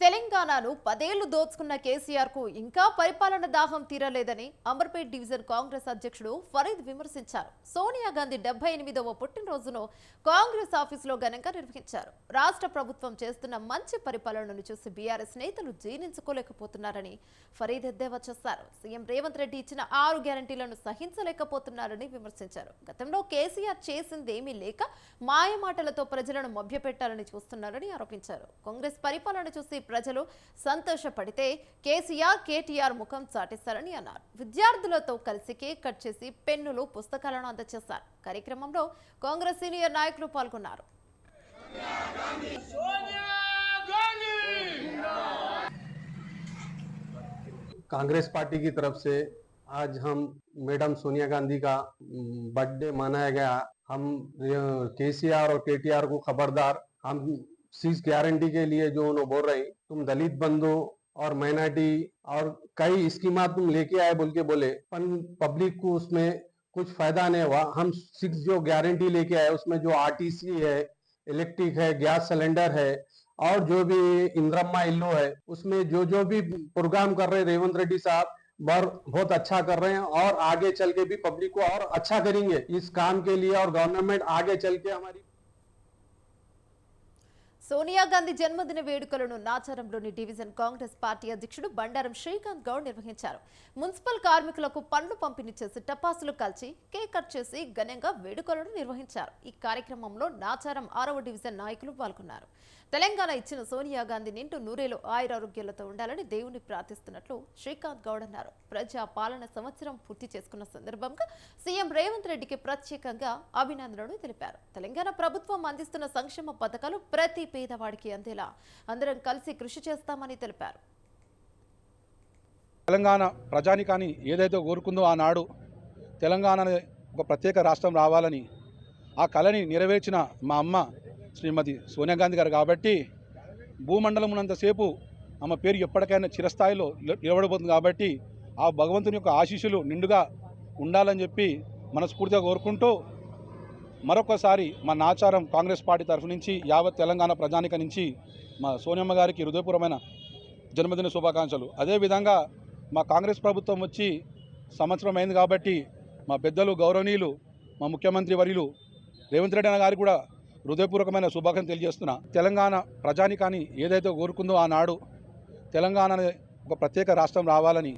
తెలంగాణను 10 ఏళ్లు దోచుకున్న కేసీఆర్ కు ఇంకా పరిపాలన దాహం తీరలేదని అమర్పేట్ డివిజన్ కాంగ్రెస్ అధ్యక్షుడు ఫరీద్ విమర్శించారు. సోనియా గాంధీ 78వ పుట్టినరోజును కాంగ్రెస్ ఆఫీసులో ఘనంగా నిర్వహించారు. రాష్ట్ర ప్రభుత్వం చేస్తున్న మంచి పరిపాలనను చూసి బీఆర్ఎస్ నేతలు జీర్ణించుకోలేకపోతున్నారని ఫరీద్ ఎద్దేవా చేశారు. సీఎం రేవంత్ రెడ్డి ఇచ్చిన 6 గ్యారంటీలను సహించలేకపోతున్నారని విమర్శించారు. గతంలో కేసీఆర్ చేసిందేమీ లేక మాయమాటలతో ప్రజలను మభ్యపెట్టాలని చూస్తున్నారని ఆరోపించారు. కాంగ్రెస్ పరిపాలన చూసి ప్రజలు సంతోషపడితే కేసీఆర్ కేటీఆర్ ముఖం చాటేశారని అన్నారు. విద్యార్థులతో కలిసి కేక్ కట్ చేసి పెన్నులు పుస్తకాలను అందజేశారు. కార్యక్రమంలో కాంగ్రెస్ సీనియర్ నాయకులు పాల్గొన్నారు. कांग्रेस पार्टी की तरफ से आज हम मैडम सोनिया गांधी का बर्थडे मनाया गया। हम केसीआर और केटीआर को खबरदार, हम 6 गारंटी के लिए जो उन्होंने बोल रहे तुम दलित बंधु और माइनॉरिटी और कई स्कीमा तुम लेके आए बोल के बोले, पर पब्लिक को उसमें कुछ फायदा नहीं हुआ। हम 6 जो गारंटी लेके आए उसमें जो आरटीसी है, इलेक्ट्रिक है, गैस सिलेंडर है और जो भी इंद्रम्मा इल्लू है, उसमें जो भी प्रोग्राम कर रहे रेवंत रेड्डी साहब बहुत अच्छा कर रहे हैं और आगे चल के भी पब्लिक को और अच्छा करेंगे इस काम के लिए। और गवर्नमेंट आगे चल के हमारी సోనియా గాంధీ జన్మదిన వేడుకలను నాచారంలోని డివిజన్ కాంగ్రెస్ పార్టీ అధ్యక్షుడు బండారం శ్రీకాంత్ గౌడ్ నిర్వహించారు. మున్సిపల్ కార్మికులకు పండ్లు పంపిణీ చేసి టపాసులు కాల్చి కేక్ కట్ చేసి ఘనంగా వేడుకలను నిర్వహించారు. ఈ కార్యక్రమంలో నాచారం 6వ డివిజన్ నాయకులు పాల్గొన్నారు. తెలంగాణ ఇచ్చిన సోనియా గాంధీ నిండు నూరేలు ఆయురారోగ్యాలతో ఉండాలని దేవుని ప్రార్థిస్తున్నట్లు శ్రీకాంత్ గౌడ్ అన్నారు. ప్రజా పాలన సంవత్సరం పూర్తి చేసుకున్న సందర్భంగా సీఎం రేవంత్ రెడ్డికి ప్రత్యేకంగా అభినందనలు తెలిపారు. తెలంగాణ ప్రభుత్వం అందిస్తున్న సంక్షేమ పథకాలు ప్రతి పేదవాడికి అందేలా అందరం కలిసి కృషి చేస్తామని తెలిపారు. తెలంగాణ ప్రజానికాన్ని ఏదైతే కోరుకుందో ఆనాడు తెలంగాణ ఒక ప్రత్యేక రాష్ట్రం రావాలని ఆ కళని నెరవేర్చిన మా అమ్మ శ్రీమతి సోనియా గాంధీ గారు కాబట్టి భూమండలం ఉన్నంతసేపు ఆమె పేరు ఎప్పటికైనా చిరస్థాయిలో నిలబడిపోతుంది. కాబట్టి ఆ భగవంతుని యొక్క ఆశీస్సులు నిండుగా ఉండాలని చెప్పి మనస్ఫూర్తిగా కోరుకుంటూ మరొకసారి మా నాచారం కాంగ్రెస్ పార్టీ తరఫు నుంచి యావత్ తెలంగాణ ప్రజానిక నుంచి మా సోనియమ్మ గారికి హృదయపూర్వమైన జన్మదిన శుభాకాంక్షలు. అదేవిధంగా మా కాంగ్రెస్ ప్రభుత్వం వచ్చి సంవత్సరం అయింది కాబట్టి మా పెద్దలు గౌరవనీయులు మా ముఖ్యమంత్రి వర్యులు రేవంత్ రెడ్డి గారికి కూడా హృదయపూర్వకమైన శుభాకాంక్షలు తెలియజేస్తున్నా. తెలంగాణ ప్రజానికాన్ని ఏదైతే కోరుకుందో ఆనాడు తెలంగాణ ఒక ప్రత్యేక రాష్ట్రం రావాలని